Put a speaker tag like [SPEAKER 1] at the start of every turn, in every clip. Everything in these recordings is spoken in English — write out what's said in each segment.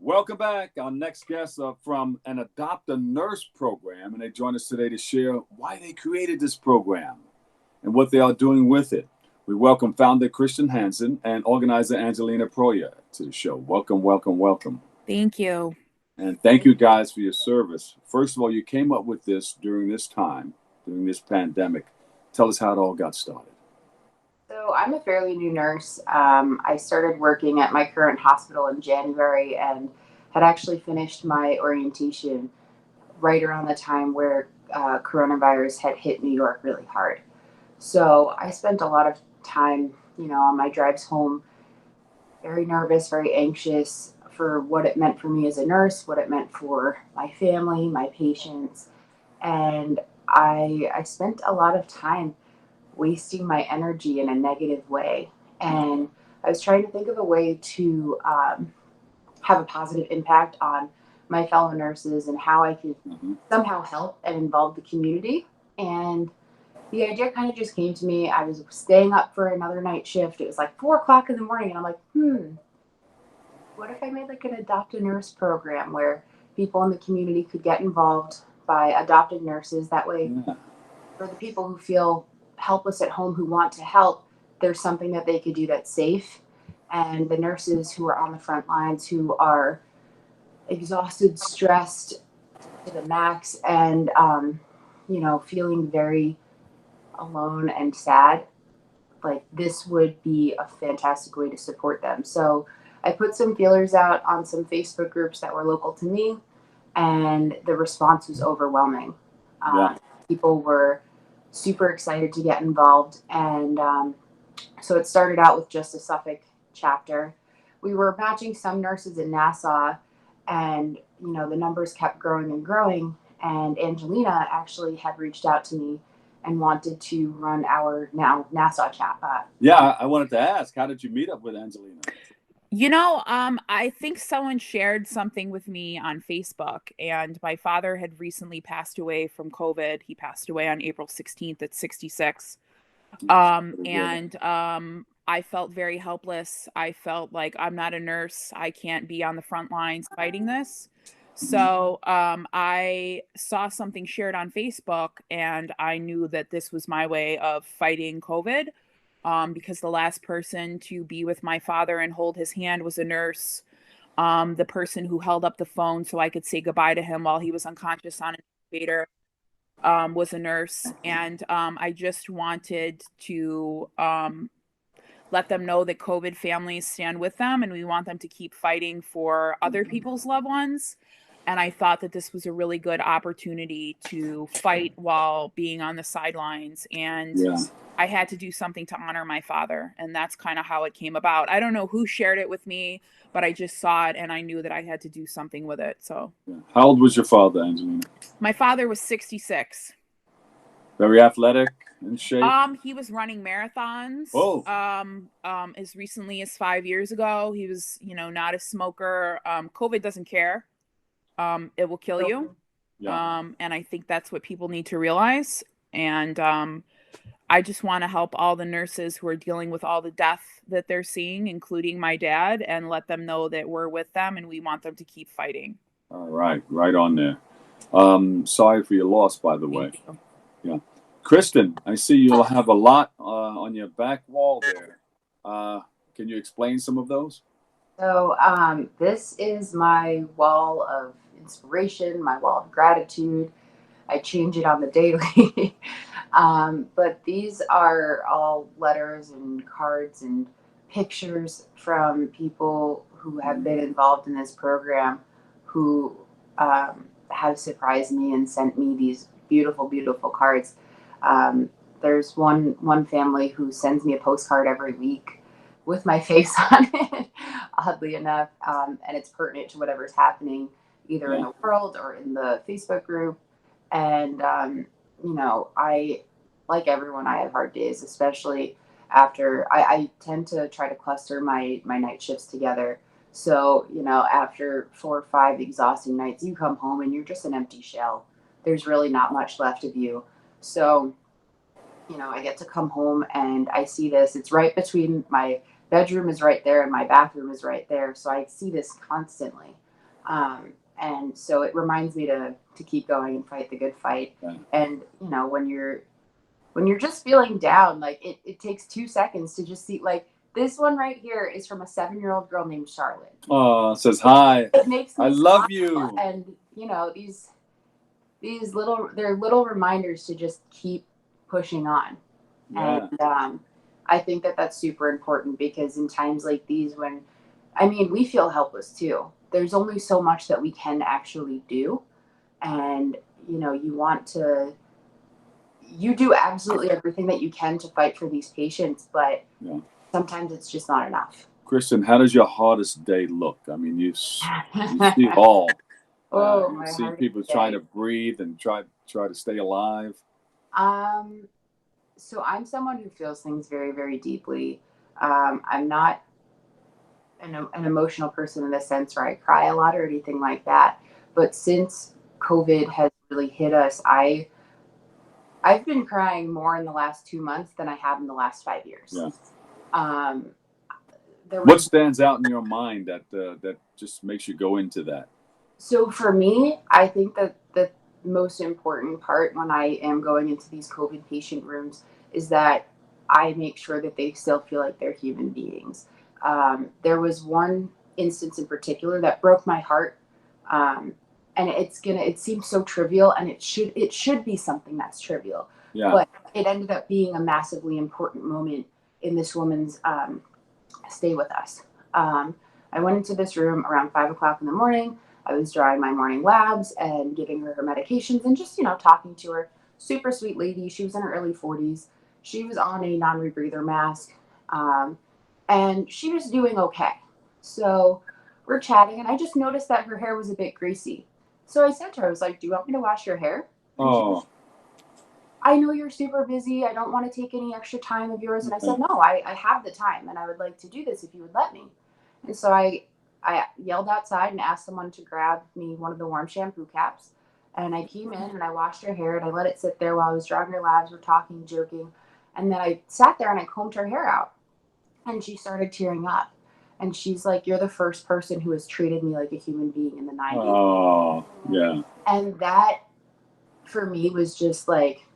[SPEAKER 1] Welcome back. Our next guests are from an Adopt a Nurse program, and they join us today to share why they created this program and what they are doing with it. We welcome founder Kristen Hansen and organizer Angelina Proia to the show. Welcome, welcome, welcome.
[SPEAKER 2] Thank you.
[SPEAKER 1] And thank you guys for your service. First of all, you came up with this during this time, during this pandemic. Tell us how it all got started.
[SPEAKER 3] So I'm a fairly new nurse. I started working at my current hospital in January and had actually finished my orientation right around the time where coronavirus had hit New York really hard. So I spent a lot of time, on my drives home, very nervous, very anxious for what it meant for me as a nurse, what it meant for my family, my patients. And I spent a lot of time wasting my energy in a negative way. And I was trying to think of a way to have a positive impact on my fellow nurses and how I could somehow help and involve the community. And the idea kind of just came to me. I was staying up for another night shift. It was like 4 o'clock in the morning. And I'm like, what if I made like an adopt a nurse program where people in the community could get involved by adopting nurses? That way, for the people who feel helpless at home who want to help, there's something that they could do that's safe. And the nurses who are on the front lines who are exhausted, stressed to the max, and feeling very alone and sad, like this would be a fantastic way to support them. So I put some feelers out on some Facebook groups that were local to me, and the response was overwhelming. People were super excited to get involved, and so it started out with just a Suffolk chapter. We were matching some nurses in Nassau, and the numbers kept growing and growing. And Angelina actually had reached out to me and wanted to run our now Nassau chapter.
[SPEAKER 1] Yeah, I wanted to ask, how did you meet up with Angelina?
[SPEAKER 2] I think someone shared something with me on Facebook, and my father had recently passed away from COVID. He passed away on April 16th at 66. I felt very helpless. I felt like I'm not a nurse. I can't be on the front lines fighting this. So I saw something shared on Facebook, and I knew that this was my way of fighting COVID. Because the last person to be with my father and hold his hand was a nurse. The person who held up the phone so I could say goodbye to him while he was unconscious on an incubator was a nurse. And I just wanted to let them know that COVID families stand with them, and we want them to keep fighting for other people's loved ones. And I thought that this was a really good opportunity to fight while being on the sidelines. And I had to do something to honor my father. And that's kind of how it came about. I don't know who shared it with me, but I just saw it and I knew that I had to do something with it. So
[SPEAKER 1] how old was your father, Angelina?
[SPEAKER 2] My father was 66.
[SPEAKER 1] Very athletic, in shape?
[SPEAKER 2] He was running marathons. As recently as 5 years ago. He was, not a smoker. COVID doesn't care. It will kill you. And I think that's what people need to realize. And I just want to help all the nurses who are dealing with all the death that they're seeing, including my dad, and let them know that we're with them and we want them to keep fighting.
[SPEAKER 1] All right. Right on there. Sorry for your loss, by the way. Yeah. Kristen, I see you'll have a lot on your back wall there. Can you explain some of those?
[SPEAKER 3] So this is my wall of inspiration, my wall of gratitude. I change it on the daily. But these are all letters and cards and pictures from people who have been involved in this program, who have surprised me and sent me these beautiful, beautiful cards. There's one family who sends me a postcard every week with my face on it, oddly enough, and it's pertinent to whatever's happening either in the world or in the Facebook group. And I, like everyone, I have hard days, especially after I tend to try to cluster my night shifts together. So after 4 or 5 exhausting nights, you come home and you're just an empty shell. There's really not much left of you. So I get to come home and I see this. It's right between my bedroom is right there and my bathroom is right there. So I see this constantly. And so it reminds me to keep going and fight the good fight.
[SPEAKER 1] Yeah.
[SPEAKER 3] And when you're just feeling down, like it takes 2 seconds to just see, like, this one right here is from a 7-year-old girl named Charlotte.
[SPEAKER 1] Oh, says hi.
[SPEAKER 3] It makes me
[SPEAKER 1] I
[SPEAKER 3] smile.
[SPEAKER 1] love you.
[SPEAKER 3] And these they're little reminders to just keep pushing on.
[SPEAKER 1] Yeah.
[SPEAKER 3] And I think that that's super important, because in times like these, when, I mean, we feel helpless too. There's only so much that we can actually do. And, you do absolutely everything that you can to fight for these patients, but
[SPEAKER 1] Yeah.
[SPEAKER 3] sometimes it's just not enough.
[SPEAKER 1] Kristen, how does your hardest day look? I mean, you see it all.
[SPEAKER 3] Oh,
[SPEAKER 1] You
[SPEAKER 3] my
[SPEAKER 1] see
[SPEAKER 3] hardest
[SPEAKER 1] people
[SPEAKER 3] day.
[SPEAKER 1] trying to breathe and try to stay alive.
[SPEAKER 3] So I'm someone who feels things very, very deeply. I'm not an emotional person in the sense where I cry a lot or anything like that. But since COVID has really hit us, I've been crying more in the last 2 months than I have in the last 5 years.
[SPEAKER 1] Yeah.
[SPEAKER 3] Um,
[SPEAKER 1] What stands out in your mind that just makes you go into that?
[SPEAKER 3] So for me, I think that the most important part when I am going into these COVID patient rooms is that I make sure that they still feel like they're human beings. There was one instance in particular that broke my heart, and it seems so trivial, and it should be something that's trivial,
[SPEAKER 1] Yeah.
[SPEAKER 3] but it ended up being a massively important moment in this woman's stay with us. I went into this room around 5 o'clock in the morning. I was drawing my morning labs and giving her medications and just, talking to her. Super sweet lady. She was in her early 40s. She was on a non-rebreather mask, and she was doing okay. So we're chatting, and I just noticed that her hair was a bit greasy. So I said to her, I was like, "Do you want me to wash your hair?" And she was, "I know you're super busy. I don't want to take any extra time of yours." And I said, "No, I have the time, and I would like to do this if you would let me." And so I yelled outside and asked someone to grab me one of the warm shampoo caps. And I came in and I washed her hair, and I let it sit there while I was drawing her labs. We're talking, joking. And then I sat there and I combed her hair out. And she started tearing up. And she's like, "You're the first person who has treated me like a human being in the 90s.
[SPEAKER 1] Oh, yeah.
[SPEAKER 3] And that, for me, was just like,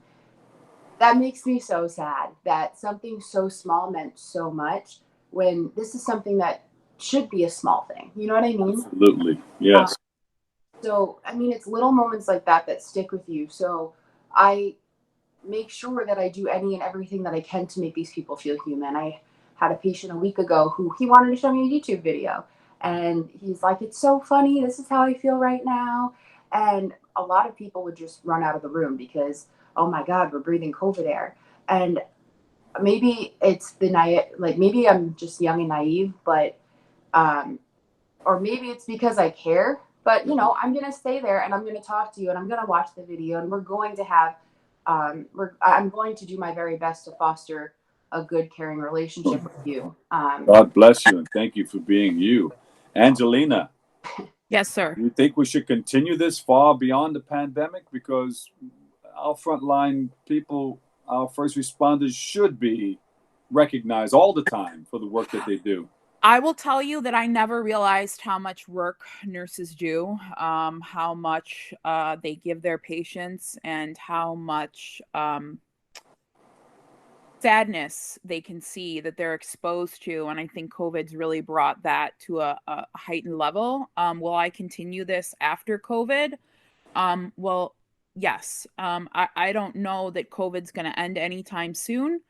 [SPEAKER 3] that makes me so sad that something so small meant so much, when this is something that should be a small thing. You know what I mean?
[SPEAKER 1] Absolutely. Yes.
[SPEAKER 3] So, I mean, it's little moments like that stick with you. So I make sure that I do any and everything that I can to make these people feel human. I had a patient a week ago who he wanted to show me a YouTube video. And he's like, "It's so funny. This is how I feel right now." And a lot of people would just run out of the room because, oh my God, we're breathing COVID air. And maybe it's maybe I'm just young and naive, but, or maybe it's because I care, but I'm going to stay there and I'm going to talk to you and I'm going to watch the video, and we're going to have, I'm going to do my very best to foster a good, caring relationship with you.
[SPEAKER 1] God bless you, and thank you for being you. Angelina.
[SPEAKER 2] Yes, sir.
[SPEAKER 1] Do you think we should continue this far beyond the pandemic? Because our frontline people, our first responders, should be recognized all the time for the work that they do.
[SPEAKER 2] I will tell you that I never realized how much work nurses do, how much they give their patients, and how much sadness they can see that they're exposed to. And I think COVID's really brought that to a heightened level. Will I continue this after COVID? Well, yes. I don't know that COVID's going to end anytime soon,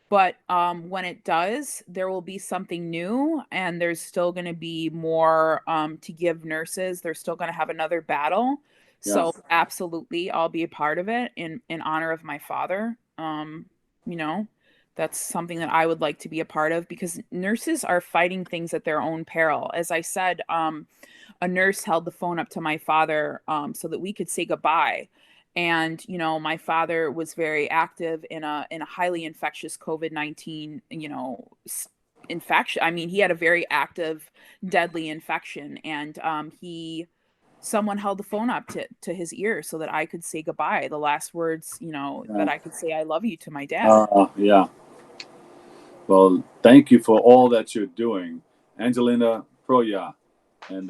[SPEAKER 2] but when it does, there will be something new, and there's still going to be more to give nurses. They're still going to have another battle.
[SPEAKER 1] Yeah.
[SPEAKER 2] So absolutely, I'll be a part of it in honor of my father. That's something that I would like to be a part of, because nurses are fighting things at their own peril. As I said, a nurse held the phone up to my father so that we could say goodbye. And my father was very active in a highly infectious COVID-19 infection. I mean, he had a very active, deadly infection, and someone held the phone up to his ear so that I could say goodbye. The last words, that I could say "I love you" to my dad.
[SPEAKER 1] Yeah. Well, thank you for all that you're doing, Angelina Proia, and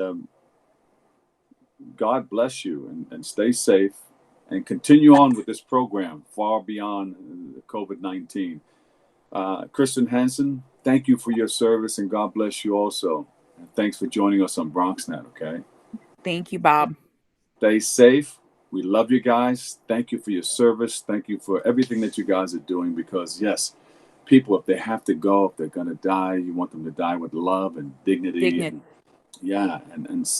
[SPEAKER 1] God bless you and stay safe and continue on with this program far beyond COVID-19. Kristen Hansen, thank you for your service and God bless you also. And thanks for joining us on BronxNet, okay?
[SPEAKER 2] Thank you, Bob.
[SPEAKER 1] Stay safe. We love you guys. Thank you for your service. Thank you for everything that you guys are doing because, yes, people, if they have to go, if they're going to die, you want them to die with love and dignity. And yeah, and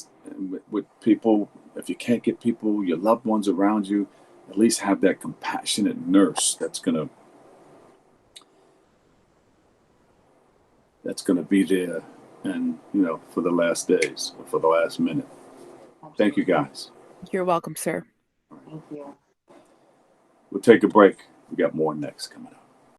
[SPEAKER 1] with people, if you can't get people, your loved ones around you, at least have that compassionate nurse that's gonna be there, and for the last days or for the last minute. Thank you, guys.
[SPEAKER 2] You're welcome, sir.
[SPEAKER 3] Thank you.
[SPEAKER 1] We'll take a break. We got more next coming up.